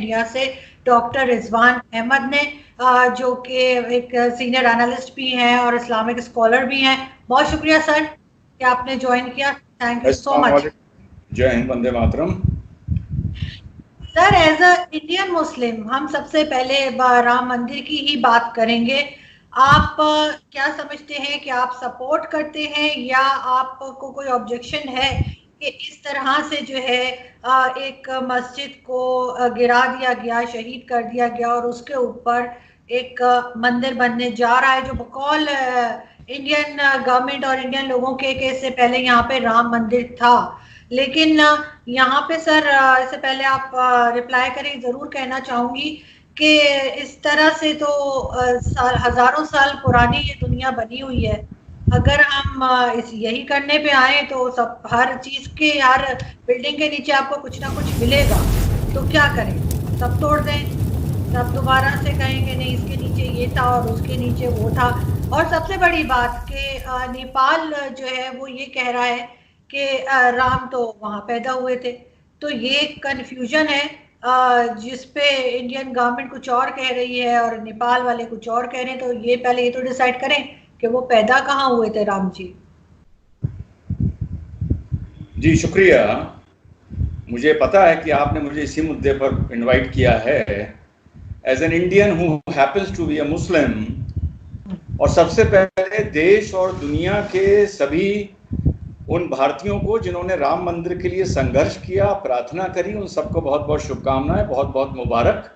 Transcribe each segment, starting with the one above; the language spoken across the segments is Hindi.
इंडिया से डॉक्टर रिजवान अहमद ने, जो कि एक सीनियर एनालिस्ट भी हैं और इस्लामिक स्कॉलर भी हैं। बहुत शुक्रिया सर कि आपने ज्वाइन किया। Thank you so much. जय हिंद, वंदे मातरम। Sir, as a Indian Muslim हम सबसे पहले राम मंदिर की ही बात करेंगे। आप क्या समझते हैं कि आप सपोर्ट करते हैं या आपको कोई ऑब्जेक्शन है कि इस तरह से जो है एक मस्जिद को गिरा दिया गया, शहीद कर दिया गया और उसके ऊपर एक मंदिर बनने जा रहा है, जो बकौल इंडियन गवर्नमेंट और इंडियन लोगों के इससे पहले यहाँ पे राम मंदिर था। लेकिन यहाँ पे सर, इससे पहले आप रिप्लाई करें, जरूर कहना चाहूंगी कि इस तरह से तो हजारों साल पुरानी ये दुनिया बनी हुई है। अगर हम इस यही करने पे आए तो सब हर चीज के, हर बिल्डिंग के नीचे आपको कुछ ना कुछ मिलेगा, तो क्या करें? सब तोड़ दें, सब दोबारा से कहेंगे नहीं इसके नीचे ये था और उसके नीचे वो था। और सबसे बड़ी बात कि नेपाल जो है वो ये कह रहा है कि राम तो वहां पैदा हुए थे। तो ये कंफ्यूजन है जिसपे इंडियन गवर्नमेंट कुछ और कह रही है और नेपाल वाले कुछ और कह रहे हैं। तो ये पहले ये तो डिसाइड करें कि वो पैदा कहाँ हुए थे राम जी। जी शुक्रिया। मुझे पता है कि आपने मुझे इसी मुद्दे पर इनवाइट किया है as an Indian who happens to be a Muslim. और सबसे पहले देश और दुनिया के सभी उन भारतीयों को जिन्होंने राम मंदिर के लिए संघर्ष किया, प्रार्थना करी, उन सबको बहुत बहुत शुभकामनाएं, बहुत बहुत मुबारक।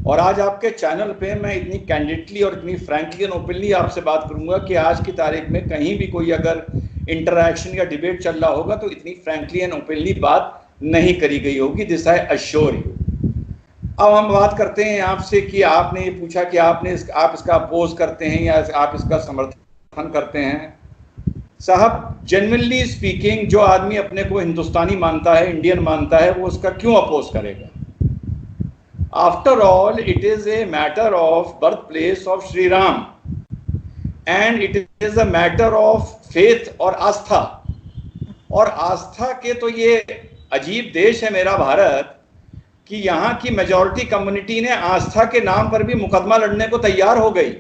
और आज आपके चैनल पे मैं इतनी कैंडिडली और इतनी फ्रैंकली एंड ओपनली आपसे बात करूंगा कि आज की तारीख में कहीं भी कोई अगर इंटरैक्शन या डिबेट चल रहा होगा तो इतनी फ्रैंकली एंड ओपनली बात नहीं करी गई होगी, दिस आई अश्योर यू। अब हम बात करते हैं आपसे कि आपने ये पूछा कि आप इसका अपोज करते हैं या आप इसका समर्थन करते हैं। साहब, जेन्युइनली स्पीकिंग, जो आदमी अपने को हिंदुस्तानी मानता है, इंडियन मानता है, वो उसका क्यों अपोज करेगा? After all it is a matter of birth place of Shri Ram and it is a matter of faith और आस्था। और आस्था के तो ये अजीब देश है मेरा भारत कि यहाँ की मेजॉरिटी कम्युनिटी ने आस्था के नाम पर भी मुकदमा लड़ने को तैयार हो गई।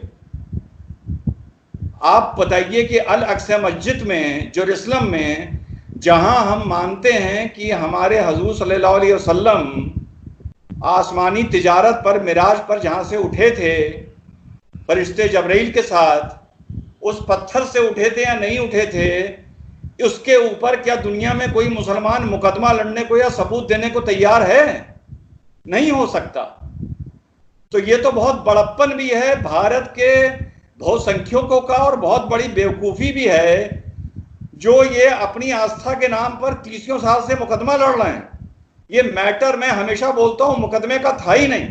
आप बताइए कि अल अक्सा मस्जिद में, जेरूसलम में, जहां हम मानते हैं कि हमारे हजूर सल्लल्लाहु अलैहि वसल्लम आसमानी तिजारत पर, मिराज पर जहां से उठे थे फरिश्ते जबरील के साथ, उस पत्थर से उठे थे या नहीं उठे थे, उसके ऊपर क्या दुनिया में कोई मुसलमान मुकदमा लड़ने को या सबूत देने को तैयार है? नहीं हो सकता। तो ये तो बहुत बड़प्पन भी है भारत के बहुसंख्यकों का और बहुत बड़ी बेवकूफ़ी भी है जो ये अपनी आस्था के नाम पर 30 साल से मुकदमा लड़ रहे हैं। ये मैटर, मैं हमेशा बोलता हूं, मुकदमे का था ही नहीं।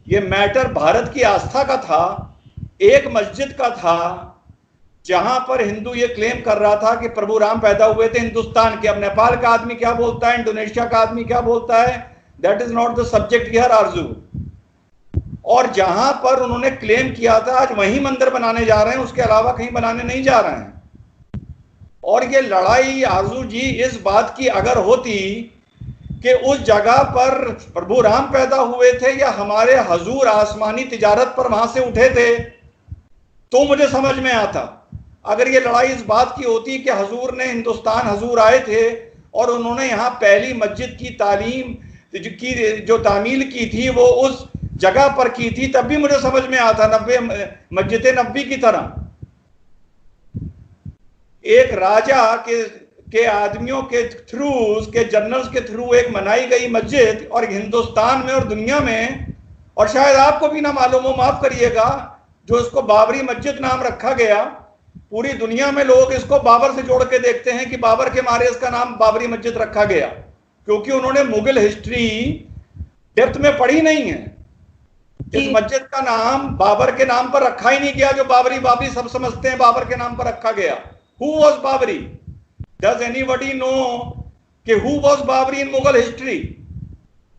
ये मैटर भारत की आस्था का था, एक मस्जिद का था जहां पर हिंदू ये क्लेम कर रहा था कि प्रभु राम पैदा हुए थे हिंदुस्तान के। अब नेपाल का आदमी क्या बोलता है, इंडोनेशिया का आदमी क्या बोलता है, that is not the subject here आरजू। और जहां पर उन्होंने क्लेम किया था आज वहीं मंदिर बनाने जा रहे हैं, उसके अलावा कहीं बनाने नहीं जा रहे हैं। और ये लड़ाई आरजू जी इस बात की अगर होती कि उस जगह पर प्रभु राम पैदा हुए थे या हमारे हजूर आसमानी तिजारत पर वहां से उठे थे, तो मुझे समझ में आता। अगर ये लड़ाई इस बात की होती कि हजूर ने हिंदुस्तान, हजूर आए थे और उन्होंने यहाँ पहली मस्जिद की तालीम की, जो तामील की थी वो उस जगह पर की थी, तब भी मुझे समझ में आता। मस्जिद नबी की तरह एक राजा के आदमियों के थ्रू, उसके जनरल्स के थ्रू एक बनाई गई मस्जिद, और हिंदुस्तान में और दुनिया में, और शायद आपको भी ना मालूम हो, माफ करिएगा, जो इसको बाबरी मस्जिद नाम रखा गया, पूरी दुनिया में लोग इसको बाबर से जोड़ के देखते हैं कि बाबर के मारे इसका नाम बाबरी मस्जिद रखा गया, क्योंकि उन्होंने मुगल हिस्ट्री डेप्थ में पढ़ी नहीं है। इस मस्जिद का नाम बाबर के नाम पर रखा ही नहीं गया, जो बाबरी सब समझते हैं बाबर के नाम पर रखा गया। Who was Babri? Does anybody know कि who was Babri in Mughal history?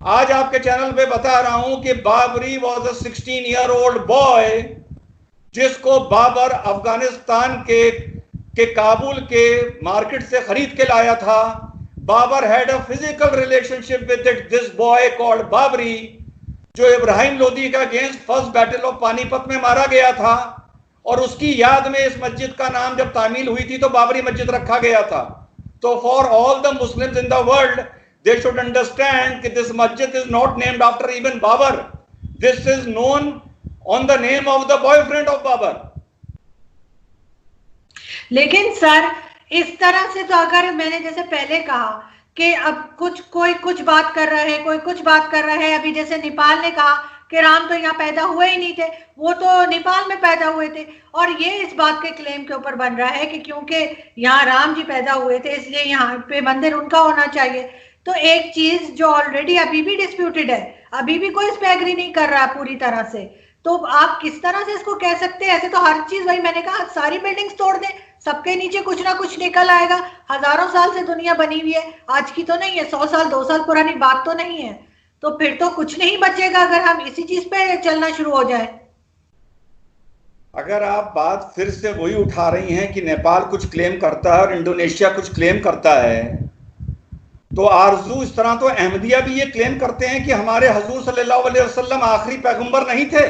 आज आपके चैनल पे बता रहा हूं कि Babri was a 16-year-old boy जिसको बाबर अफगानिस्तान के काबुल के मार्केट से खरीद के लाया था। Babur had a physical relationship with this boy called Baburi, जो इब्राहिम लोदी का against first battle of Panipat में मारा गया था, और उसकी याद में इस मस्जिद का नाम जब तामील हुई थी तो बाबरी मस्जिद रखा गया था। तो for all the Muslims in the world they should understand कि दिस मस्जिद is not named after even Babur, this is known on the name of the boyfriend of Babur. लेकिन सर इस तरह से तो, अगर मैंने जैसे पहले कहा कि अब कोई कुछ बात कर रहा है, कोई कुछ बात कर रहा है, अभी जैसे नेपाल ने कहा कि राम तो यहाँ पैदा हुए ही नहीं थे, वो तो नेपाल में पैदा हुए थे, और ये इस बात के क्लेम के ऊपर बन रहा है कि क्योंकि यहाँ राम जी पैदा हुए थे इसलिए यहाँ पे मंदिर उनका होना चाहिए। तो एक चीज जो ऑलरेडी अभी भी डिस्प्यूटेड है, अभी भी कोई इस पे एग्री नहीं कर रहा पूरी तरह से, तो आप किस तरह से इसको कह सकते हैं? ऐसे तो हर चीज, वही मैंने कहा, सारी बिल्डिंग्स तोड़ दें, सबके नीचे कुछ ना कुछ निकल आएगा। हजारों साल से दुनिया बनी हुई है, आज की तो नहीं है, 100 साल 2 साल पुरानी बात तो नहीं है, तो फिर तो कुछ नहीं बचेगा अगर हम इसी चीज पे चलना शुरू हो जाए। अगर आप बात फिर से वही उठा रही हैं कि नेपाल कुछ क्लेम करता है और इंडोनेशिया कुछ क्लेम करता है, तो आरजू इस तरह तो अहमदिया भी ये क्लेम करते हैं कि हमारे हुजूर सल्लल्लाहु अलैहि वसल्लम आखिरी पैगंबर नहीं थे,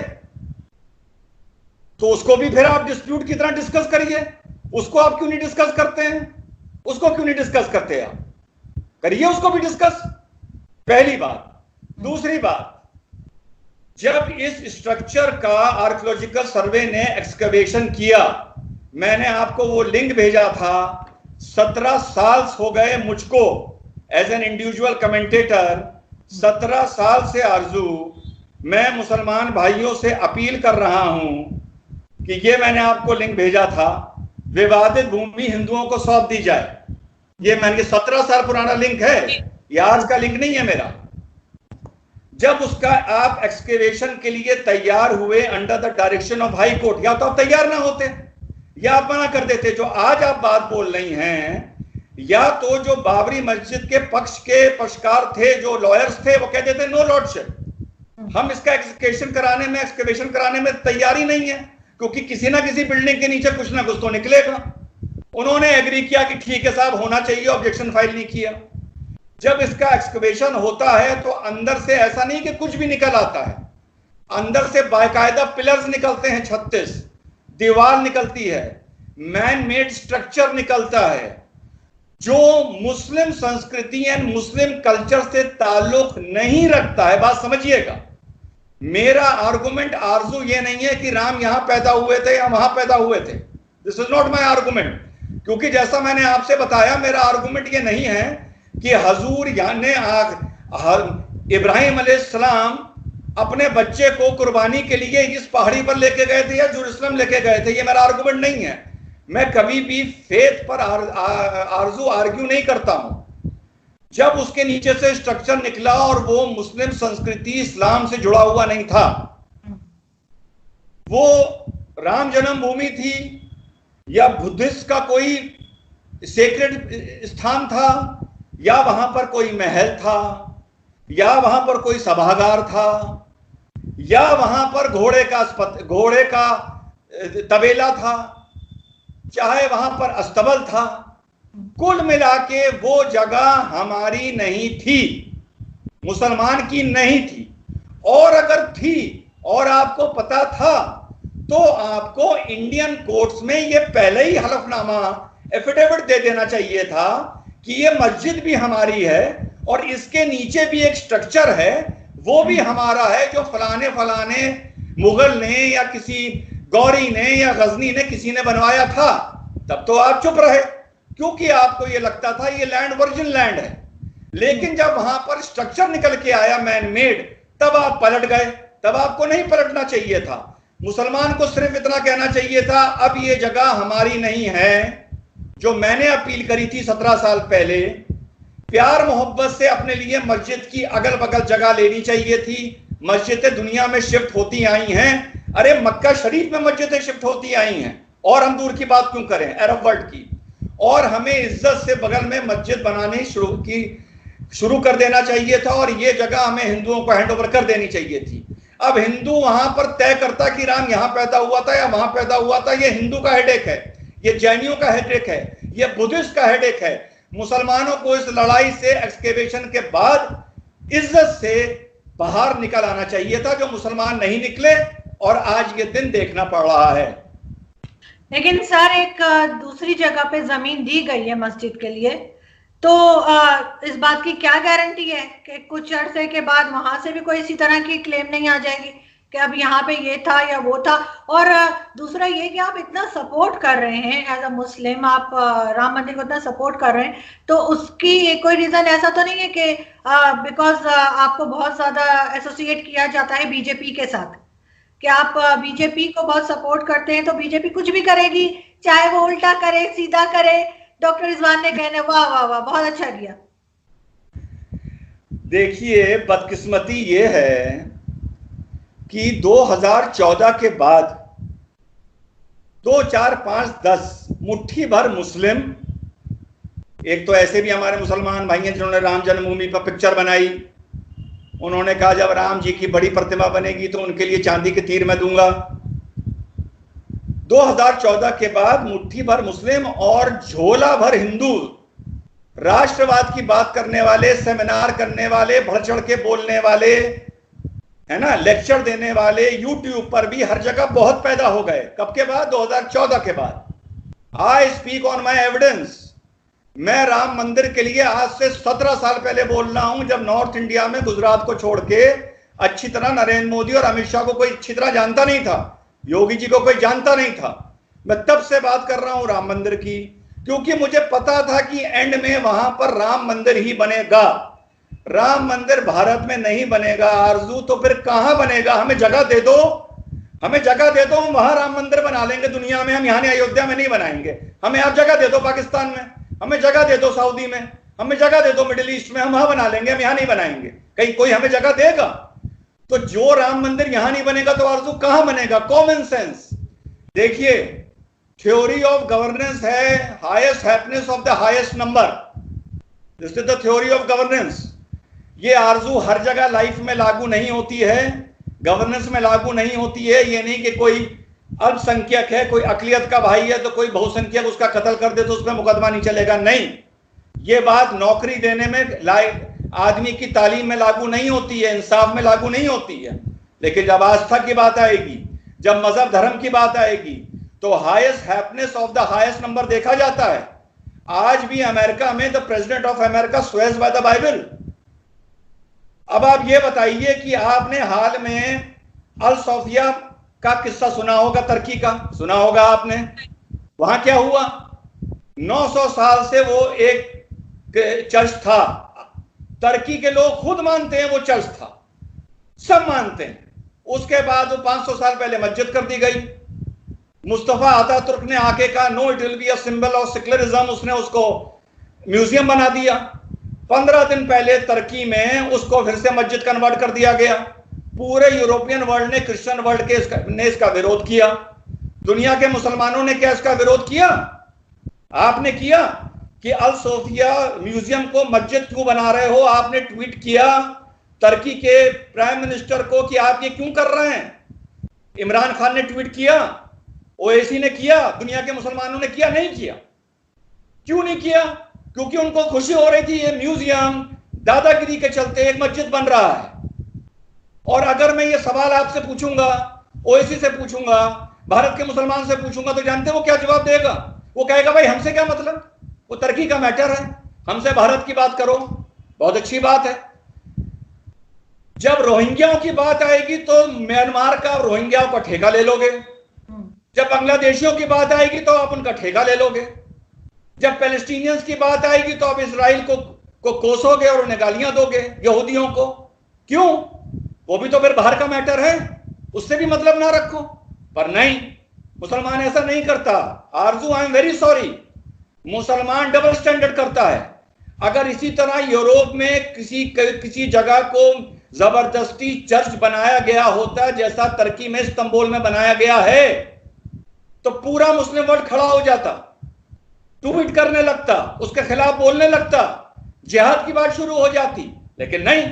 तो उसको भी फिर आप डिस्प्यूट की तरह डिस्कस करिए। उसको आप क्यों नहीं डिस्कस करते हैं? उसको क्यों नहीं डिस्कस करते? आप करिए उसको भी डिस्कस, पहली बात। दूसरी बात, जब इस स्ट्रक्चर का आर्कियोलॉजिकल सर्वे ने एक्सकवेशन किया, मैंने आपको वो लिंक भेजा था, 17 साल हो गए मुझको एज एन इंडिविजुअल कमेंटेटर, 17 साल से आरजू मैं मुसलमान भाइयों से अपील कर रहा हूं कि ये मैंने आपको लिंक भेजा था, विवादित भूमि हिंदुओं को सौंप दी जाए। ये मैंने 17 साल पुराना लिंक है, ये आज का लिंक नहीं है मेरा। जब उसका आप एक्सकेवेशन के लिए तैयार हुए under the direction of high court, या तो आप तैयार ना होते या आप मना कर देते। जो आज आप बात बोल रही हैं, या तो जो बाबरी मस्जिद के पक्ष के पक्षकार थे, जो लॉयर्स थे, वो कहते थे नो लॉर्डशिप, हम इसका एक्सकेवेशन कराने में तैयारी नहीं है, क्योंकि किसी ना किसी बिल्डिंग के नीचे कुछ ना कुछ तो निकलेगा। उन्होंने एग्री किया कि ठीक है साहब होना चाहिए, ऑब्जेक्शन फाइल नहीं किया। जब इसका एक्सकवेशन होता है तो अंदर से ऐसा नहीं कि कुछ भी निकल आता है, अंदर से बाकायदा पिलर्स निकलते हैं, 36 दीवार निकलती है, मैन मेड स्ट्रक्चर निकलता है, जो मुस्लिम संस्कृति एंड मुस्लिम कल्चर से ताल्लुक नहीं रखता है। बात समझिएगा, मेरा आर्गुमेंट आरजू ये नहीं है कि राम यहां पैदा हुए थे या वहां पैदा हुए थे, this is not my argument. क्योंकि जैसा मैंने आपसे बताया, मेरा आर्गुमेंट ये नहीं है कि हजूर यानी इब्राहिम अलैहिस्सलाम अपने बच्चे को कुर्बानी के लिए इस पहाड़ी पर लेके गए थे या जेरूसलम लेके गए थे, ये मेरा आर्गुमेंट नहीं है। मैं कभी भी फेथ पर आरजू आर्ग्यू नहीं करता हूं। जब उसके नीचे से स्ट्रक्चर निकला और वो मुस्लिम संस्कृति इस्लाम से जुड़ा हुआ नहीं था, वो राम जन्मभूमि थी या बुद्धिस्ट का कोई सेक्रेड स्थान था, या वहां पर कोई महल था, या वहां पर कोई सभागार था, या वहां पर घोड़े का तबेला था, चाहे वहां पर अस्तबल था, कुल मिला के वो जगह हमारी नहीं थी, मुसलमान की नहीं थी। और अगर थी और आपको पता था तो आपको इंडियन कोर्ट्स में ये पहले ही हलफनामा एफिडेविट दे देना चाहिए था कि ये मस्जिद भी हमारी है और इसके नीचे भी एक स्ट्रक्चर है, वो भी हमारा है, जो फलाने फलाने मुगल ने या किसी गौरी ने या गजनी ने किसी ने बनवाया था। तब तो आप चुप रहे, क्योंकि आपको ये लगता था ये लैंड वर्जिन लैंड है। लेकिन जब वहां पर स्ट्रक्चर निकल के आया मैन मेड, तब आप पलट गए। तब आपको नहीं पलटना चाहिए था, मुसलमान को सिर्फ इतना कहना चाहिए था, अब ये जगह हमारी नहीं है। जो मैंने अपील करी थी 17 साल पहले, प्यार मोहब्बत से अपने लिए मस्जिद की अगल बगल जगह लेनी चाहिए थी। मस्जिदें दुनिया में शिफ्ट होती आई हैं, अरे मक्का शरीफ में मस्जिदें शिफ्ट होती आई हैं, और हम दूर की बात क्यों करें अरब वर्ल्ड की। और हमें इज्जत से बगल में मस्जिद बनानी शुरू कर देना चाहिए था, और ये जगह हमें हिंदुओं को हैंड ओवर कर देनी चाहिए थी। अब हिंदू वहां पर तय करता कि राम यहां पैदा हुआ था या वहां पैदा हुआ था, ये हिंदू का हेडेक है, ये जैनियों का हेडेक है, ये बुद्धिस्ट का हेडेक है। मुसलमानों को इस लड़ाई से एक्सकेवेशन के बाद इज्जत से बाहर निकल आना चाहिए था, जो मुसलमान नहीं निकले और आज ये दिन देखना पड़ रहा है। लेकिन सर एक दूसरी जगह पे जमीन दी गई है मस्जिद के लिए, तो इस बात की क्या गारंटी है कि कुछ अरसे के बाद वहां से भी कोई इसी तरह की क्लेम नहीं आ जाएगी कि अब यहाँ पे ये था या वो था। और दूसरा ये कि आप इतना सपोर्ट कर रहे हैं एज अ मुस्लिम, आप राम मंदिर को इतना सपोर्ट कर रहे हैं, तो उसकी कोई रीजन ऐसा तो नहीं है कि बिकॉज आपको बहुत ज्यादा एसोसिएट किया जाता है बीजेपी के साथ, कि आप बीजेपी को बहुत सपोर्ट करते हैं तो बीजेपी कुछ भी करेगी, चाहे वो उल्टा करे सीधा करे। डॉक्टर रिजवान ने कहने वाह वाह वाह बहुत अच्छा किया। देखिए, बदकिस्मती ये है कि 2014 के बाद 2, 4, 5, 10 मुट्ठी भर मुस्लिम, एक तो ऐसे भी हमारे मुसलमान भाई हैं जिन्होंने राम जन्मभूमि पर पिक्चर बनाई, उन्होंने कहा जब राम जी की बड़ी प्रतिमा बनेगी तो उनके लिए चांदी के तीर मैं दूंगा। 2014 के बाद मुट्ठी भर मुस्लिम और झोला भर हिंदू, राष्ट्रवाद की बात करने वाले, सेमिनार करने वाले, बढ़ चढ़ के बोलने वाले, है ना, लेक्चर देने वाले यूट्यूब पर भी हर जगह बहुत पैदा हो गए। कब के बाद? 2014 के बाद। I speak on my evidence. मैं राम मंदिर के लिए आज से 17 साल पहले बोल रहा हूं, जब नॉर्थ इंडिया में गुजरात को छोड़ के अच्छी तरह नरेंद्र मोदी और अमित शाह को कोई अच्छी तरह जानता नहीं था, योगी जी को कोई जानता नहीं था। मैं तब से बात कर रहा हूं राम मंदिर की, क्योंकि मुझे पता था कि एंड में वहां पर राम मंदिर ही बनेगा। राम मंदिर भारत में नहीं बनेगा आरजू, तो फिर कहां बनेगा? हमें जगह दे दो, हमें जगह दे दो, हम वहां राम मंदिर बना लेंगे दुनिया में। हम यहां अयोध्या में नहीं बनाएंगे। हमें आप जगह दे दो पाकिस्तान में, हमें जगह दे दो सऊदी में, हमें जगह दे दो मिडिल ईस्ट में, हम वहां बना लेंगे, हम यहां नहीं बनाएंगे। कहीं कोई हमें जगह देगा? तो जो राम मंदिर यहां नहीं बनेगा तो आरजू कहां बनेगा? Common sense. देखिए, थ्योरी ऑफ गवर्नेंस है highest happiness of the highest number. This is the theory of governance. ये आरजू हर जगह लाइफ में लागू नहीं होती है, गवर्नेंस में लागू नहीं होती है। ये नहीं कि कोई अल्पसंख्यक है, कोई अकलियत का भाई है तो कोई बहुसंख्यक उसका कत्ल कर दे तो उसमें मुकदमा नहीं चलेगा। नहीं, ये बात नौकरी देने में, आदमी की तालीम में लागू नहीं होती है, इंसाफ में लागू नहीं होती है। लेकिन जब आस्था की बात आएगी, जब मजहब धर्म की बात आएगी, तो highest happiness of the highest number देखा जाता है। आज भी अमेरिका में the president of America swears by the Bible. अब आप ये बताइए कि आपने हाल में अल सोफिया का किस्सा सुना होगा, तुर्की का सुना होगा आपने। वहां क्या हुआ? 900 साल से वो एक चर्च था। तुर्की के लोग खुद मानते हैं वो चर्च था, सब मानते हैं। उसके बाद वो 500 साल पहले मस्जिद कर दी गई। मुस्तफा अतातुर्क ने आके कहा no it will be a symbol of secularism, उसने उसको म्यूजियम बना दिया। 15 दिन पहले तुर्की में उसको फिर से मस्जिद कन्वर्ट कर दिया गया। पूरे यूरोपियन वर्ल्ड ने, क्रिश्चियन वर्ल्ड ने इसका विरोध किया। दुनिया के मुसलमानों ने क्या इसका विरोध किया? आपने किया कि अल सोफिया म्यूजियम को मस्जिद क्यों बना रहे हो? आपने ट्वीट किया तुर्की के प्राइम मिनिस्टर को कि आप ये क्यों कर रहे हैं। इमरान खान ने ट्वीट किया, ओएसी ने किया, दुनिया के मुसलमानों ने किया? नहीं किया। क्यों नहीं किया? क्योंकि उनको खुशी हो रही थी ये म्यूजियम दादागिरी के चलते एक मस्जिद बन रहा है। और अगर मैं ये सवाल आपसे पूछूंगा, ओएसी से पूछूंगा, भारत के मुसलमान से पूछूंगा, तो जानते वो क्या जवाब देगा? वो कहेगा भाई हमसे क्या मतलब, वो तुर्की का मैटर है, हमसे भारत की बात करो। बहुत अच्छी बात है। जब रोहिंग्याओं की बात आएगी तो म्यांमार का रोहिंग्याओं का ठेका ले लोगे। जब बांग्लादेशियों की बात आएगी तो आप उनका ठेका ले लोगे। जब पैलेस्टीनियंस की बात आएगी तो आप इसराइल को कोसोगे और उन्हें गालियां दोगे, यहूदियों को। क्यों? वो भी तो फिर बाहर का मैटर है, उससे भी मतलब ना रखो। पर नहीं, मुसलमान ऐसा नहीं करता। आरजू, आई एम वेरी सॉरी, मुसलमान डबल स्टैंडर्ड करता है। अगर इसी तरह यूरोप में किसी जगह को जबरदस्ती चर्च बनाया गया होता जैसा तुर्की में इस्तांबुल में बनाया गया है, तो पूरा मुस्लिम वर्ल्ड खड़ा हो जाता, ट्वीट करने लगता, उसके खिलाफ बोलने लगता, जिहाद की बात शुरू हो जाती। लेकिन नहीं,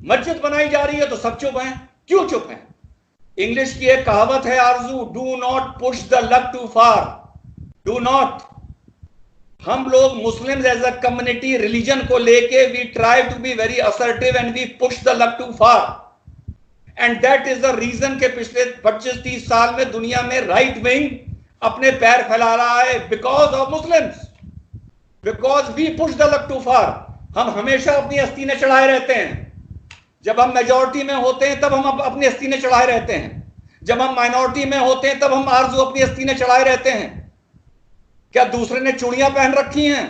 मस्जिद बनाई जा रही है तो सब चुप हैं। क्यों चुप हैं? इंग्लिश की एक कहावत है Arzoo, do not push the luck too far, do not. हम लोग Muslims as a community religion को लेके we try to be very assertive and we push the luck too far and that is the reason के पिछले 25-30 साल में दुनिया में राइट विंग अपने पैर फैला रहा है, because of Muslims, because we push the luck too far. हम हमेशा अपनी अस्तीनें चढ़ाए रहते हैं। जब हम मेजॉरिटी में होते हैं तब हम अपनी अस्तीनें चढ़ाए रहते हैं, जब हम माइनॉरिटी में होते हैं तब हम आरजू अपनी अस्तीनें चढ़ाए रहते हैं। क्या दूसरे ने चूड़ियां पहन रखी हैं,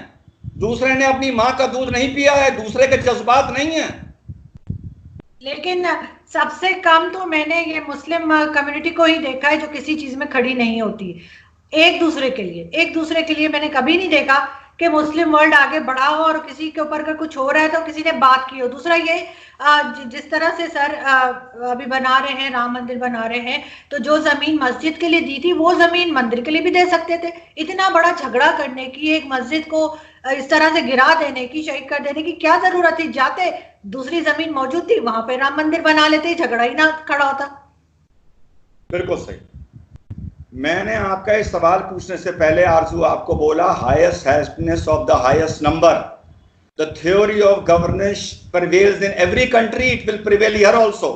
दूसरे ने अपनी मां का दूध नहीं पिया है, दूसरे के जज्बात नहीं है? लेकिन सबसे कम तो मैंने ये मुस्लिम कम्युनिटी को ही देखा है जो किसी चीज में खड़ी नहीं होती एक दूसरे के लिए मैंने कभी नहीं देखा कि मुस्लिम वर्ल्ड आगे बढ़ा हो और किसी के ऊपर अगर कुछ हो रहा है तो किसी ने बात की हो। दूसरा ये जिस तरह से सर अभी बना रहे हैं, राम मंदिर बना रहे हैं, तो जो जमीन मस्जिद के लिए दी थी वो जमीन मंदिर के लिए भी दे सकते थे। इतना बड़ा झगड़ा करने की, एक मस्जिद को इस तरह से गिरा देने की, शहीद कर देने की क्या जरूरत थी? जाते दूसरी जमीन मौजूद थी वहां पे राम मंदिर बना लेते, झगड़ा ही ना खड़ा होता। बिल्कुल सही। मैंने आपका इस सवाल पूछने से पहले आरजू आपको बोला highest happiness of the highest number, the theory of governance prevails in every country, it will prevail here also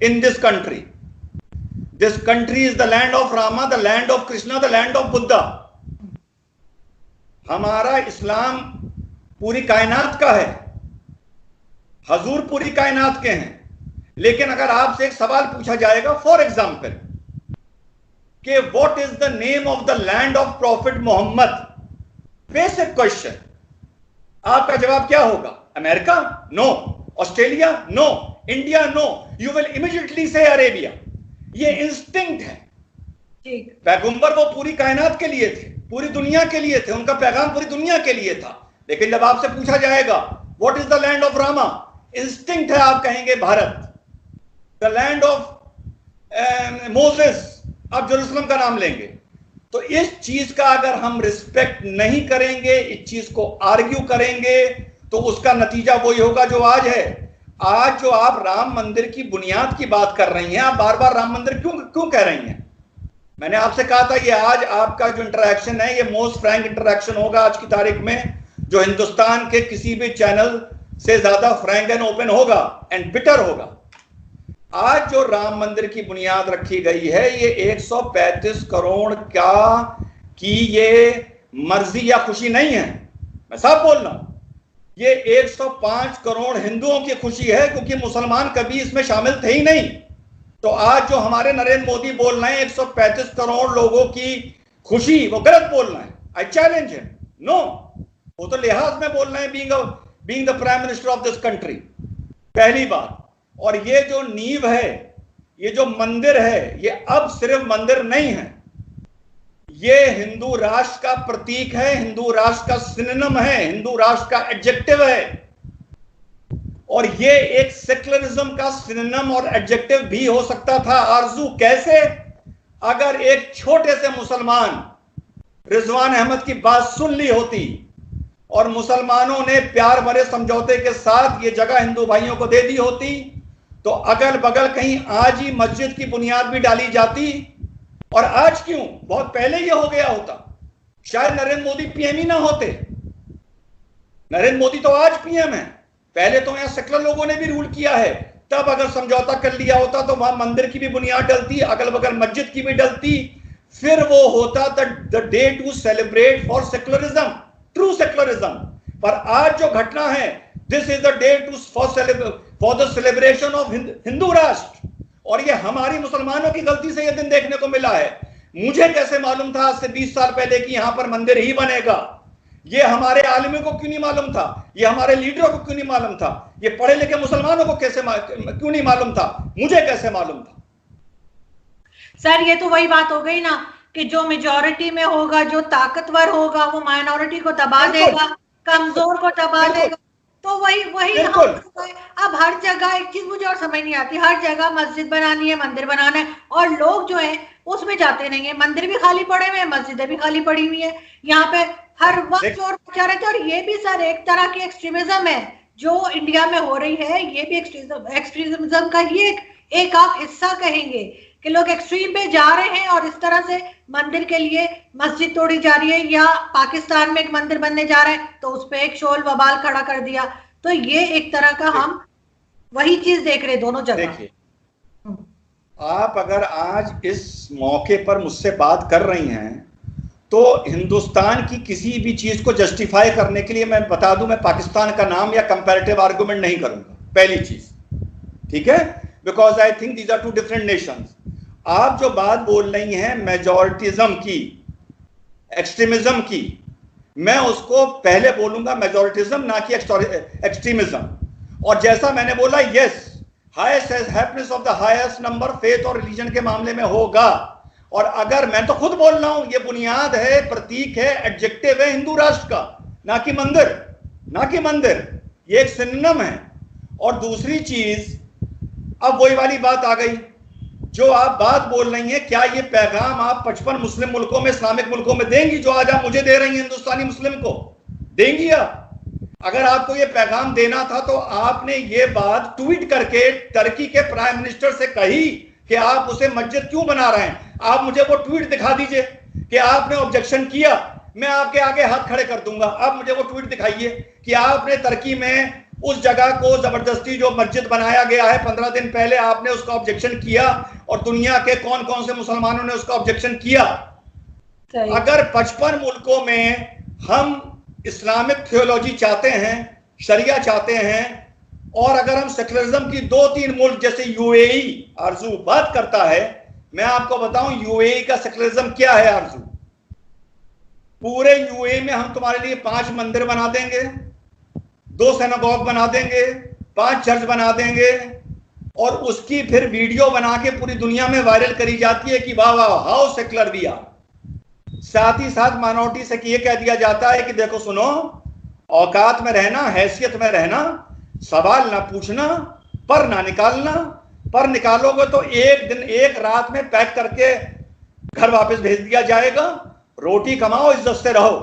in this country. This country is the land of Rama, the land of Krishna, the land of Buddha. हमारा इस्लाम पूरी कायनात का है, हजूर पूरी कायनात के हैं। लेकिन अगर आपसे एक सवाल पूछा जाएगा फॉर एग्जाम्पल कि what is the name of the land of prophet Mohammad, basic question, आपका जवाब क्या होगा? America? No. Australia? No. India? No. You will immediately say Arabia. ये इंस्टिंक्ट है। पैगंबर वो पूरी कायनात के लिए थे, पूरी दुनिया के लिए थे, उनका पैगाम पूरी दुनिया के लिए था। लेकिन जब आपसे पूछा जाएगा what is the land of Rama, instinct है, आप कहेंगे Bharat. The land of Moses, आप जेरूसलम का नाम लेंगे। तो इस चीज का अगर हम रिस्पेक्ट नहीं करेंगे, इस चीज को आर्ग्यू करेंगे, तो उसका नतीजा वही होगा जो आज है। आज जो आप राम मंदिर की बुनियाद की बात कर रही हैं, आप बार बार राम मंदिर क्यों कह रही हैं? मैंने आपसे कहा था ये आज आपका जो इंटरेक्शन है, ये मोस्ट फ्रैंक इंटरेक्शन होगा आज की तारीख में, जो हिंदुस्तान के किसी भी चैनल से ज्यादा फ्रैंक एंड ओपन होगा एंड बिटर होगा। आज जो राम मंदिर की बुनियाद रखी गई है, ये 135 करोड़ की ये मर्जी या खुशी नहीं है, मैं साफ बोल रहा हूं। ये 105 करोड़ हिंदुओं की खुशी है, क्योंकि मुसलमान कभी इसमें शामिल थे ही नहीं। तो आज जो हमारे नरेंद्र मोदी बोल रहे हैं 135 करोड़ लोगों की खुशी, वो गलत बोल रहे हैं। I challenge him. नो, वो तो लिहाज में बोल रहे हैं being the prime minister of this country, पहली बात। और ये जो नींव है, ये जो मंदिर है, ये अब सिर्फ मंदिर नहीं है, ये हिंदू राष्ट्र का प्रतीक है, हिंदू राष्ट्र का सिनोनिम है, हिंदू राष्ट्र का एडजेक्टिव है। और ये एक सेक्युलरिज्म का सिनोनिम और एडजेक्टिव भी हो सकता था। आरजू कैसे? अगर एक छोटे से मुसलमान रिजवान अहमद की बात सुन ली होती और मुसलमानों ने प्यार भरे समझौते के साथ ये जगह हिंदू भाइयों को दे दी होती, तो अगल बगल कहीं आज ही मस्जिद की बुनियाद भी डाली जाती। और आज क्यों, बहुत पहले ये हो गया होता। शायद नरेंद्र मोदी पीएम ही ना होते। नरेंद्र मोदी तो आज पीएम है, पहले तो यहां सेकुलर लोगों ने भी रूल किया है। तब अगर समझौता कर लिया होता तो वहां मंदिर की भी बुनियाद डलती, अगल बगल मस्जिद की भी डलती, फिर वो होता the day to celebrate for secularism, true secularism. पर आज जो घटना है, this is the day for the celebration of Hindu Rashtra. और ये हमारी मुसलमानों की गलती से ये दिन देखने को मिला है। मुझे कैसे मालूम था आज से 20 साल पहले कि यहां पर मंदिर ही बनेगा? ये हमारे आलिमों को क्यों नहीं मालूम था? ये हमारे लीडरों को क्यों नहीं मालूम था? ये पढ़े लिखे मुसलमानों को क्यों नहीं मालूम था? मुझे कैसे मालूम था? सर ये तो वही बात हो गई ना कि जो मेजॉरिटी में होगा, जो ताकतवर होगा, वो माइनॉरिटी को दबा देगा, कमजोर को दबा देगा। तो वही अब हर जगह एक चीज मुझे और समझ नहीं आती, हर जगह मस्जिद बनानी है, मंदिर बनाना है, और लोग जो है उसमें जाते नहीं है। मंदिर भी खाली पड़े हुए हैं, मस्जिदें भी खाली पड़ी हुई है। यहाँ पे हर वक्त चोर मचा रहे थे। और ये भी सर एक तरह की एक्सट्रीमिज्म है जो इंडिया में हो रही है। ये भी एक्सट्रीमिज्म का ही एक आप हिस्सा कहेंगे कि लोग एक्सट्रीम पे जा रहे हैं और इस तरह से मंदिर के लिए मस्जिद तोड़ी जा रही है, या पाकिस्तान में एक मंदिर बनने जा रहा है तो उस पे एक शोल वबाल खड़ा कर दिया। तो ये एक तरह का हम वही चीज देख रहे दोनों जगह। देखिए, आप अगर आज इस मौके पर मुझसे बात कर रही हैं तो हिंदुस्तान की किसी भी चीज को जस्टिफाई करने के लिए मैं बता दूं, मैं पाकिस्तान का नाम या कंपैरेटिव आर्गुमेंट नहीं करूंगा, पहली चीज, ठीक है, because I think these are two different nations. आप जो बात बोल रही हैं मेजॉरिटिज्म की, एक्सट्रीमिज्म की, मैं उसको पहले बोलूंगा मेजॉरिटिज्म ना कि एक्सट्रीमिज्म। और जैसा मैंने बोला, yes, highest happiness of the highest number faith और रिलीजन के मामले में होगा। और अगर मैं तो खुद बोल रहा हूं, ये बुनियाद है, प्रतीक है, एडजेक्टिव है हिंदू राष्ट्र का, ना कि मंदिर, ना कि मंदिर, ये एक सिनोनिम है। और दूसरी चीज, अब वही वाली बात आ गई जो आप बात बोल रही हैं, क्या ये पैगाम आप 55 मुस्लिम मुल्कों में, इस्लामिक मुल्कों में देंगी जो आज आप मुझे दे रही हैं, हिंदुस्तानी मुस्लिम को देंगी आप? अगर आपको ये पैगाम देना था तो आपने ये बात ट्वीट करके टर्की के प्राइम मिनिस्टर से कही कि आप उसे मस्जिद क्यों बना रहे हैं। आप मुझे वो ट्वीट दिखा दीजिए कि आपने ऑब्जेक्शन किया, मैं आपके आगे हाथ खड़े कर दूंगा। आप मुझे वो ट्वीट दिखाइए कि आपने टर्की में उस जगह को जबरदस्ती जो मस्जिद बनाया गया है 15 दिन पहले, आपने उसका ऑब्जेक्शन किया, और दुनिया के कौन कौन से मुसलमानों ने उसका ऑब्जेक्शन किया। अगर 55 मुल्कों में हम इस्लामिक थियोलॉजी चाहते हैं, शरिया चाहते हैं, और अगर हम सेकुलरिज्म की 2-3 मुल्क जैसे यूएई आरजू बात करता है, मैं आपको बताऊं यूएई का सेकुलरिज्म क्या है आरजू। पूरे यूएई में हम तुम्हारे लिए 5 मंदिर बना देंगे, 2 सिनेगॉग बना देंगे, 5 चर्च बना देंगे, और उसकी फिर वीडियो बना के पूरी दुनिया में वायरल करी जाती है कि वाह वाह हाउ सेकुलर वी आर। साथ ही साथ माइनॉरिटी से ये कह दिया जाता है कि देखो सुनो, औकात में रहना, हैसियत में रहना, सवाल ना पूछना, पर ना निकालना, पर निकालोगे तो एक दिन एक रात में पैक करके घर वापस भेज दिया जाएगा। रोटी कमाओ, इज्जत से रहो।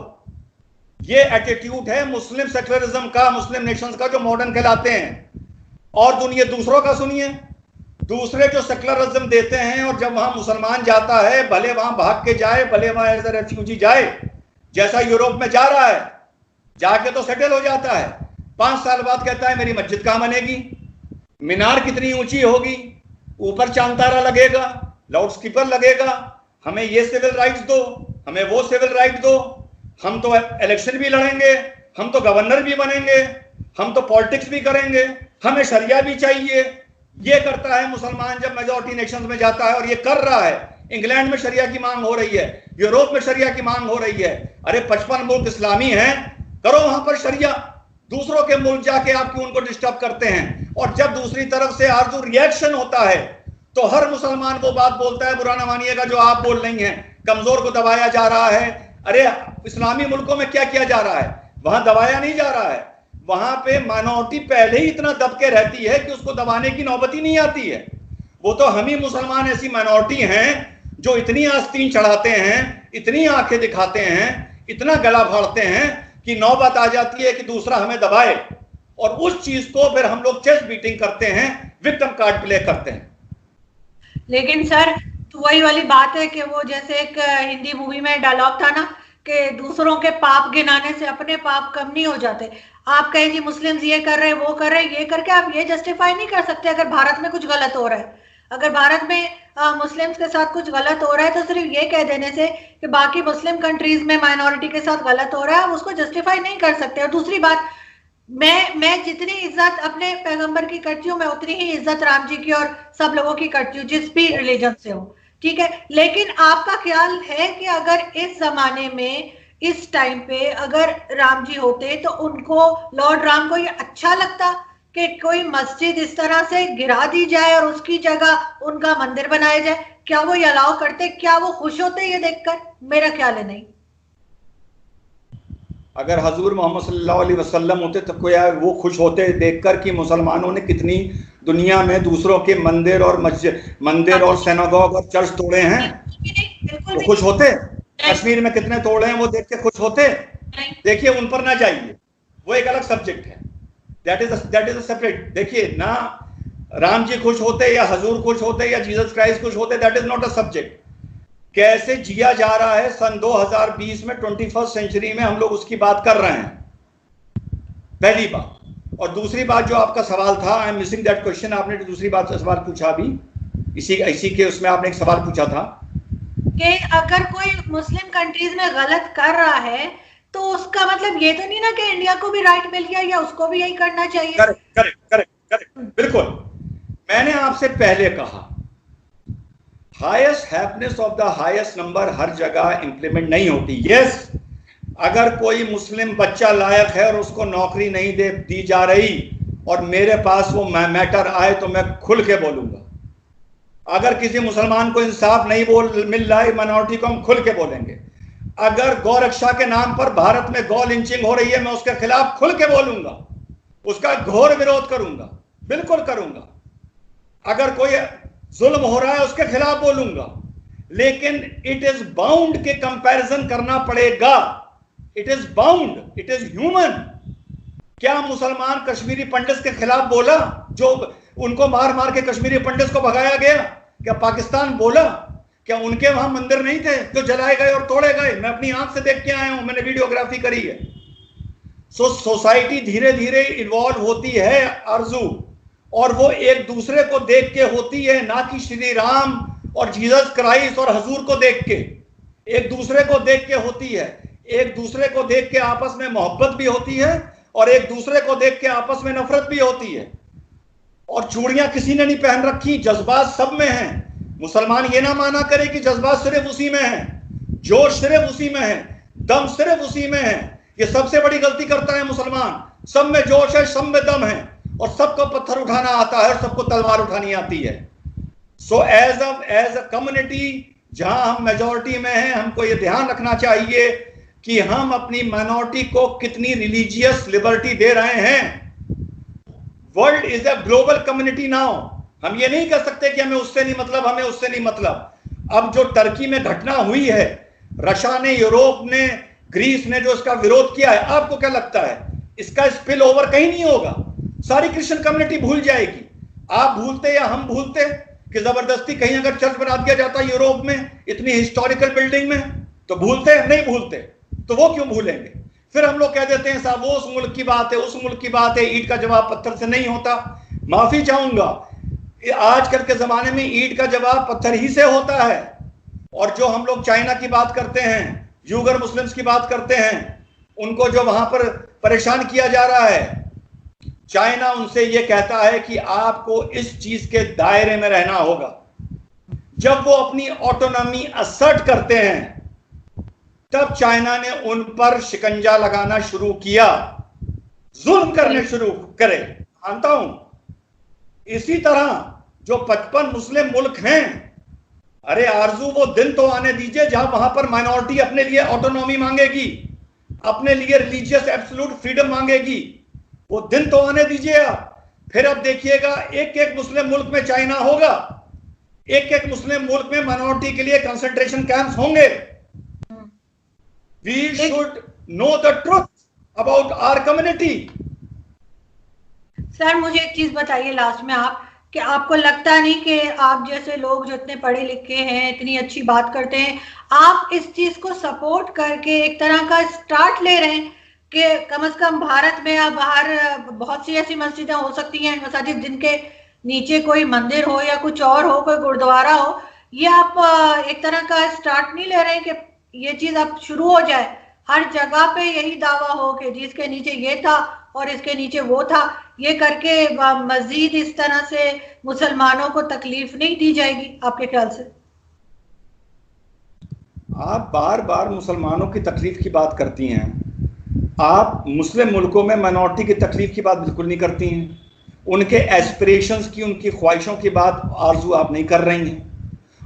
ये एटीट्यूड है मुस्लिम सेकुलरिज्म का, मुस्लिम नेशंस का, जो मॉडर्न कहलाते हैं। और दुनिया दूसरों का सुनिए, दूसरे जो सेकुलरिज्म देते हैं, और जब वहां मुसलमान जाता है, भले वहां भाग के जाए, भले वहां एज ए रेफ्यूजी जाए, जैसा यूरोप में जा रहा है, जाके तो सेटल हो जाता है, 5 साल बाद कहता है मेरी मस्जिद कहां बनेगी, मीनार कितनी ऊंची होगी, ऊपर चांद तारा लगेगा, लाउड स्पीकर लगेगा, हमें ये सिविल राइट्स दो, हमें वो सिविल राइट दो, हम तो इलेक्शन भी लड़ेंगे, हम तो गवर्नर भी बनेंगे, हम तो पॉलिटिक्स भी करेंगे, हमें शरिया भी चाहिए। ये करता है मुसलमान जब मेजॉरिटी नेशंस में जाता है, और ये कर रहा है। इंग्लैंड में शरिया की मांग हो रही है, यूरोप में शरिया की मांग हो रही है। अरे 55 मुल्क इस्लामी हैं, करो वहां पर शरिया। दूसरों के मुल्क जाके आप क्यों उनको डिस्टर्ब करते हैं? और जब दूसरी तरफ से आरजू रिएक्शन होता है तो हर मुसलमान वो बात बोलता है, बुरा ना मानिएगा, जो आप बोल रही हैं, कमजोर को दबाया जा रहा है। अरे इस्लामी मुल्कों में क्या किया जा रहा है? वहां दबाया नहीं जा रहा है, वहां पे माइनॉरिटी पहले ही इतना दब के रहती है कि उसको दबाने की नौबत ही नहीं आती है। वो तो हम ही मुसलमान ऐसी माइनॉरिटी हैं जो इतनी आस्तीन चढ़ाते हैं, इतनी आंखें दिखाते हैं, इतना गला फाड़ते हैं कि नौबत आ जाती है कि दूसरा हमें दबाए, और उस चीज को फिर हम लोग चेस्ट बीटिंग करते हैं, विक्टिम कार्ड प्ले करते हैं। लेकिन सर, तो वही वाली बात है कि वो जैसे एक हिंदी मूवी में डायलॉग था ना कि दूसरों के पाप गिनाने से अपने पाप कम नहीं हो जाते। आप कहें जी मुस्लिम्स ये कर रहे हैं, वो कर रहे हैं, ये करके आप ये जस्टिफाई नहीं कर सकते अगर भारत में कुछ गलत हो रहा है। अगर भारत में मुस्लिम्स के साथ कुछ गलत हो रहा है तो सिर्फ ये कह देने से कि बाकी मुस्लिम कंट्रीज में माइनॉरिटी के साथ गलत हो रहा है, आप उसको जस्टिफाई नहीं कर सकते। और दूसरी बात, मैं जितनी इज्जत अपने पैगंबर की करती हूँ, मैं उतनी ही इज्जत राम जी की और सब लोगों की करती हूँ जिस भी रिलीजन से हो, ठीक है। लेकिन आपका ख्याल है कि अगर इस जमाने में, इस टाइम पे अगर राम जी होते तो उनको, लॉर्ड राम को ये अच्छा लगता कि कोई मस्जिद इस तरह से गिरा दी जाए और उसकी जगह उनका मंदिर बनाया जाए? क्या वो ये अलाउ करते? क्या वो खुश होते ये देखकर? मेरा ख्याल है नहीं। अगर हजूर मोहम्मद सल्लल्लाहु अलैहि वसल्लम होते तो कोई वो खुश होते देखकर कि मुसलमानों ने कितनी दुनिया में दूसरों के मंदिर और मस्जिद, मंदिर और सिनेगॉग और चर्च तोड़े हैं? तो खुश होते? कश्मीर में कितने तोड़े हैं वो देख के खुश होते? देखिए, उन पर ना जाइए, वो एक अलग सब्जेक्ट है, दैट इज अ सेपरेट। देखिए ना, राम जी खुश होते या हजूर खुश होते या जीसस क्राइस्ट खुश होते, that is not a subject. कैसे जिया जा रहा है सन 2020 में 21st सेंचुरी में, हम लोग उसकी बात कर रहे हैं, पहली बात। और दूसरी बात जो आपका सवाल था, I am missing that question, आपने दूसरी बात से सवाल पूछा अभी, इसी के उसमें आपने एक सवाल पूछा था कि अगर कोई मुस्लिम कंट्रीज में गलत कर रहा है तो उसका मतलब ये तो नहीं ना कि इंडिया को भी राइट मिल गया या उसको भी यही करना चाहिए। करेक्ट करेक्ट करेक्ट करेक्ट, बिल्कुल। मैंने आपसे पहले कहा highest happiness of the highest number हर जगह इंप्लीमेंट नहीं होती। यस, अगर कोई मुस्लिम बच्चा लायक है और उसको नौकरी नहीं दी जा रही और मेरे पास वो मैटर आए तो मैं खुल के बोलूंगा। अगर किसी मुसलमान को इंसाफ नहीं मिल रहा है माइनॉरिटी को, हम खुल के बोलेंगे। अगर गौ रक्षा के नाम पर भारत में गौ लिंचिंग हो रही है, मैं उसके खिलाफ खुल के बोलूंगा, उसका घोर विरोध करूंगा, बिल्कुल करूंगा। अगर कोई जुल्म हो रहा है उसके खिलाफ बोलूंगा, लेकिन इट इज बाउंड के कंपैरिजन करना पड़ेगा। It is bound, it is human. क्या मुसलमान कश्मीरी पंडित के खिलाफ बोला जो उनको मार मार के कश्मीरी पंडित को भगाया गया? क्या पाकिस्तान बोला? क्या उनके वहां मंदिर नहीं थे जो जलाए गए और तोड़े गए? मैं अपनी आंख से देख के आया हूं, मैंने वीडियोग्राफी करी है। सोसाइटी धीरे धीरे इन्वॉल्व होती है आरजू, और वो एक दूसरे को देख के होती है, ना कि श्री राम और जीसस क्राइस्ट और हजूर को देख के। एक दूसरे को देख के होती है, एक दूसरे को देख के आपस में मोहब्बत भी होती है और एक दूसरे को देख के आपस में नफरत भी होती है। और चूड़ियां किसी ने नहीं पहन रखी, जज्बात सब में हैं। मुसलमान ये ना माना करे कि जज्बात सिर्फ उसी में है, जोश सिर्फ उसी में है, दम सिर्फ उसी में है। ये सबसे बड़ी गलती करता है मुसलमान। सब में जोश है, सब में दम है, और सबको पत्थर उठाना आता है और सबको तलवार उठानी आती है। सो एज अ कम्युनिटी जहां हम मेजॉरिटी में हैं, हमको ये ध्यान रखना चाहिए कि हम अपनी माइनॉरिटी को कितनी रिलीजियस लिबर्टी दे रहे हैं। World is a global community now. हम ये नहीं कह सकते कि हमें उससे नहीं मतलब, हमें उससे नहीं मतलब। अब जो टर्की में घटना हुई है, रशिया ने, यूरोप ने, ग्रीस ने जो इसका विरोध किया है, आपको क्या लगता है इसका स्पिल ओवर कहीं नहीं होगा? सारी क्रिश्चियन कम्युनिटी भूल जाएगी। आप भूलते या हम भूलते कि जबरदस्ती कहीं अगर चर्च बना दिया जाता यूरोप में, इतनी हिस्टोरिकल बिल्डिंग में, तो भूलते? नहीं भूलते। तो वो क्यों भूलेंगे? फिर हम लोग कह देते हैं साहब वो उस मुल्क की बात है, उस मुल्क की बात है, ईंट का जवाब पत्थर से नहीं होता। माफी चाहूंगा, आजकल के जमाने में ईंट का जवाब पत्थर ही से होता है। और जो हम लोग चाइना की बात करते हैं, यूगर मुस्लिम्स की बात करते हैं, उनको जो वहां पर परेशान किया जा रहा है, चाइना उनसे यह कहता है कि आपको इस चीज के दायरे में रहना होगा। जब वो अपनी ऑटोनॉमी असर्ट करते हैं, तब चाइना ने उन पर शिकंजा लगाना शुरू किया, जुल्म करने शुरू करे। मानता हूं इसी तरह जो 55 मुस्लिम मुल्क हैं, अरे आरजू वो दिन तो आने दीजिए जहां वहां पर माइनॉरिटी अपने लिए ऑटोनॉमी मांगेगी, अपने लिए रिलीजियस एब्सोल्यूट फ्रीडम मांगेगी। वो दिन तो आने दीजिए आप। फिर अब देखिएगा एक एक मुस्लिम मुल्क में चाइना होगा, एक एक मुस्लिम मुल्क में माइनॉरिटी के लिए कंसंट्रेशन कैंप्स होंगे। We should know the truth about our community. Sir मुझे एक चीज बताइए लास्ट में, आप कि आपको लगता नहीं कि आप जैसे लोग जो इतने पढ़े लिखे हैं, इतनी अच्छी बात करते हैं, आप इस चीज को सपोर्ट करके एक तरह का स्टार्ट ले रहे हैं कि कम से कम भारत में या बाहर बहुत सी ऐसी मस्जिदें हो सकती हैं, मसाजिद जिनके नीचे कोई मंदिर हो या कुछ और हो, कोई गुरुद्वारा हो, ये आप एक तरह का स्टार्ट नहीं ले रहे हैं कि ये चीज अब शुरू हो जाए, हर जगह पे यही दावा हो कि जिसके नीचे ये था और इसके नीचे वो था, ये करके मजीद इस तरह से मुसलमानों को तकलीफ नहीं दी जाएगी आपके ख्याल से? आप बार बार मुसलमानों की तकलीफ की बात करती हैं, आप मुस्लिम मुल्कों में माइनॉरिटी की तकलीफ की बात बिल्कुल नहीं करती हैं। उनके एस्पिरेशंस की, उनकी ख्वाहिशों की बात आरजू आप नहीं कर रही हैं।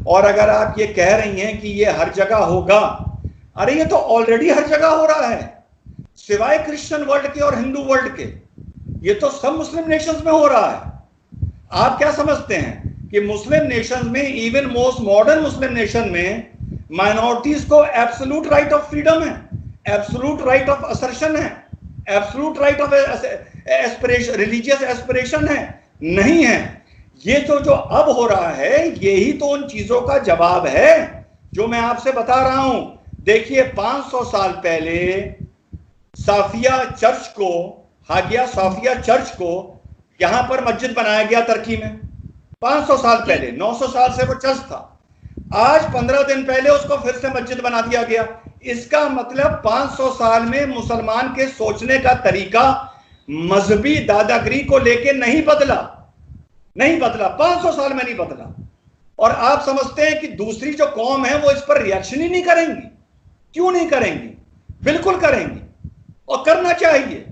और अगर आप ये कह रही हैं कि ये हर जगह होगा, अरे ये तो ऑलरेडी हर जगह हो रहा है, सिवाय क्रिश्चियन वर्ल्ड के और हिंदू वर्ल्ड के। ये तो सब मुस्लिम नेशंस में हो रहा है। आप क्या समझते हैं कि मुस्लिम नेशंस में, इवन मोस्ट मॉडर्न मुस्लिम नेशन में, माइनॉरिटीज को एब्सोल्यूट राइट ऑफ फ्रीडम है, एब्सोल्यूट राइट ऑफ असर्शन है, absolute right of aspiration, religious aspiration है? नहीं है। ये जो अब हो रहा है, यही तो उन चीजों का जवाब है जो मैं आपसे बता रहा हूं। देखिए 500 साल पहले साफिया चर्च को, हागिया साफिया चर्च को यहां पर मस्जिद बनाया गया तुर्की में 500 साल पहले। 900 साल से वो चर्च था, आज 15 दिन पहले उसको फिर से मस्जिद बना दिया गया। इसका मतलब 500 साल में मुसलमान के सोचने का तरीका मजहबी दादागिरी को लेके नहीं बदला, नहीं बदला, 500 साल में नहीं बदला। और आप समझते हैं कि दूसरी जो कौम है वो इस पर रिएक्शन ही नहीं करेंगी। क्यों नहीं करेंगी? बिल्कुल करेंगी, और करना चाहिए,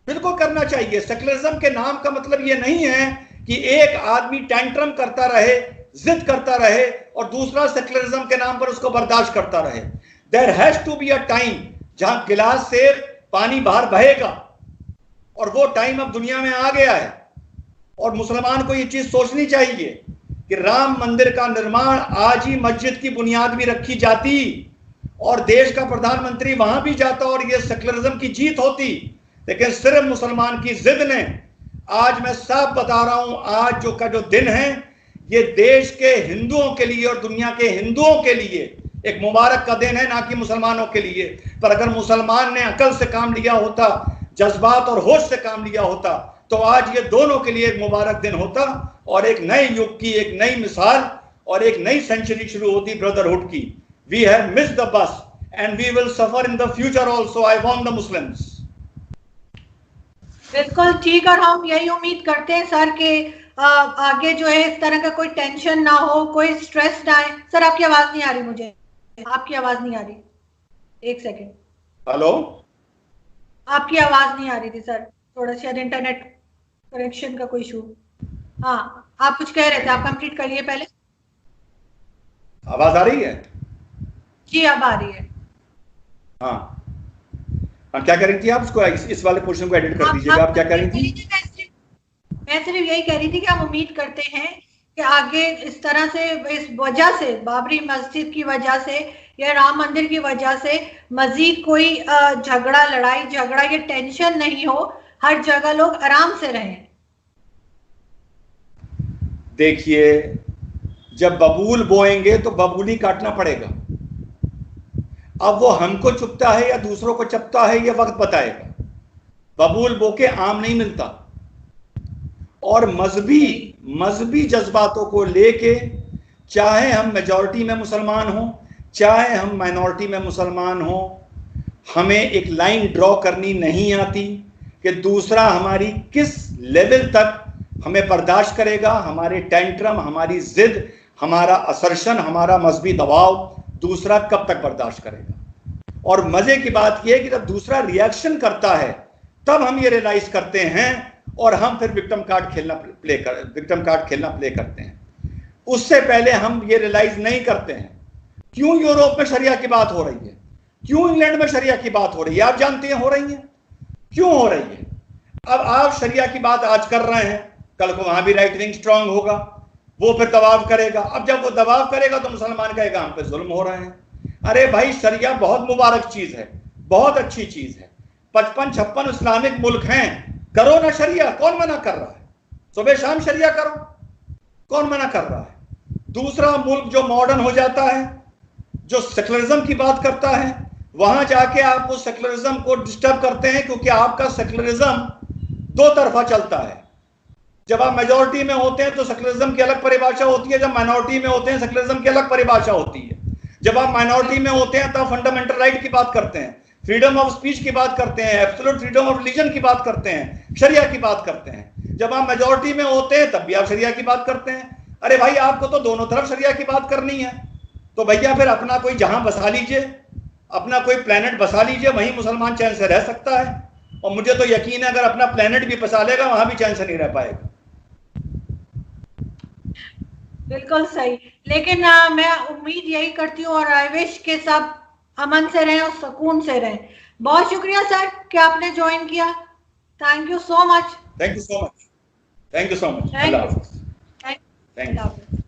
बिल्कुल करना चाहिए। सेकुलरिज्म के नाम का मतलब ये नहीं है कि एक आदमी टेंट्रम करता रहे, जिद करता रहे, और दूसरा सेकुलरिज्म के नाम पर उसको बर्दाश्त करता रहे। There has to be a time जहां गिलास से पानी बाहर बहेगा, और वो टाइम अब दुनिया में आ गया है। और मुसलमान को ये चीज सोचनी चाहिए कि राम मंदिर का निर्माण आज ही मस्जिद की बुनियाद भी रखी जाती और देश का प्रधानमंत्री वहां भी जाता और ये सेकुलरिज्म की जीत होती, लेकिन सिर्फ मुसलमान की जिद ने, आज मैं साफ बता रहा हूं, आज जो दिन है ये देश के हिंदुओं के लिए और दुनिया के हिंदुओं के लिए एक मुबारक का दिन है, ना कि मुसलमानों के लिए। पर अगर मुसलमान ने अकल से काम लिया होता, जज्बात और होश से काम लिया होता, तो आज ये दोनों के लिए एक मुबारक दिन होता और एक नए युग की एक नई मिसाल और एक नई सेंचुरी शुरू होती ब्रदरहुड की। We have missed the bus and we will suffer in the future also. I want the Muslims. बिल्कुल ठीक, और हम यही उम्मीद करते हैं सर कि आगे जो है इस तरह का कोई टेंशन ना हो, कोई स्ट्रेस ना आए। सर आपकी आवाज नहीं आ रही, मुझे आपकी आवाज नहीं आ रही, एक सेकेंड। हेलो, आपकी आवाज नहीं आ रही थी सर, थोड़ा शायद इंटरनेट कनेक्शन का कोई इशू। हाँ, आप कुछ कह रहे थे, आप कंप्लीट करिए पहले। आवाज आ रही है? जी अब आ रही है। हाँ, क्या कह रही थी आप? उसको इस वाले पोर्शन को एडिट कर दीजिएगा। आप क्या कह रही थी? मैं सिर्फ यही कह रही थी कि हम उम्मीद करते हैं कि आगे इस तरह से, इस वजह से, बाबरी मस्जिद की वजह से या राम मंदिर की वजह से मजीद कोई झगड़ा, लड़ाई झगड़ा, ये टेंशन नहीं हो, हर जगह लोग आराम से रहें। देखिए, जब बबूल बोएंगे तो बबूल ही काटना पड़ेगा। अब वो हमको चुपता है या दूसरों को चपता है, ये वक्त बताएगा। बबूल बो के आम नहीं मिलता। और मजहबी जज्बातों को लेके, चाहे हम मेजॉरिटी में मुसलमान हों, चाहे हम माइनॉरिटी में मुसलमान हों, हमें एक लाइन ड्रॉ करनी नहीं आती कि दूसरा हमारी किस लेवल तक हमें बर्दाश्त करेगा। हमारे टेंट्रम, हमारी जिद, हमारा असर्शन, हमारा मजहबी दबाव दूसरा कब तक बर्दाश्त करेगा। और मजे की बात यह है कि जब दूसरा रिएक्शन करता है तब हम ये रियलाइज करते हैं और हम फिर विक्टिम कार्ड खेलना प्ले करते हैं। उससे पहले हम ये रियलाइज नहीं करते हैं। क्यों यूरोप में शरिया की बात हो रही है, क्यों इंग्लैंड में शरिया की बात हो रही है? आप जानते हैं हो रही है, क्यों हो रही है? अब आप शरिया की बात आज कर रहे हैं, कल को वहां भी राइट विंग स्ट्रांग होगा, वो फिर दबाव करेगा। अब जब वो दबाव करेगा तो मुसलमान कहेगा हम पे जुल्म हो रहे हैं। अरे भाई, शरिया बहुत मुबारक चीज है, बहुत अच्छी चीज है। 55-56 इस्लामिक मुल्क हैं, करो ना शरिया, कौन मना कर रहा है? सुबह शाम शरिया करो, कौन मना कर रहा है? दूसरा मुल्क जो मॉडर्न हो जाता है, जो सेकुलरिज्म की बात करता है, वहां जाके आप उस सेकुलरिज्म को डिस्टर्ब करते हैं, क्योंकि आपका सेकुलरिज्म दो तरफा चलता है। जब आप मेजॉरिटी में होते हैं तो सेकुलरिज्म की अलग परिभाषा होती है, जब माइनॉरिटी में होते हैं सेकुलरिज्म की अलग परिभाषा होती है। जब आप माइनॉरिटी में होते हैं तब फंडामेंटल राइट की बात करते हैं, फ्रीडम ऑफ स्पीच की बात करते हैं, एब्सोल्यूट फ्रीडम ऑफ रिलीजन की बात करते हैं, शरिया की बात करते हैं। जब आप मेजॉरिटी में होते हैं तब भी आप शरिया की बात करते हैं। अरे भाई, आपको तो दोनों तरफ शरिया की बात करनी है, तो भैया फिर अपना कोई जहां बसा लीजिए, अपना कोई प्लेनेट बसा लीजिए, वहीं मुसलमान चैन से रह सकता है। और मुझे तो यकीन है अगर अपना प्लेनेट भी बसा लेगा वहां भी चैन से नहीं रह पाएगा। बिल्कुल सही, लेकिन मैं उम्मीद यही करती हूँ और आई विश के सब अमन से रहें और सुकून से रहें। बहुत शुक्रिया सर कि आपने ज्वाइन किया। Thank you so much. Thank you so much. Thank you so much. अल्लाह हाफ़िज़। Thank you.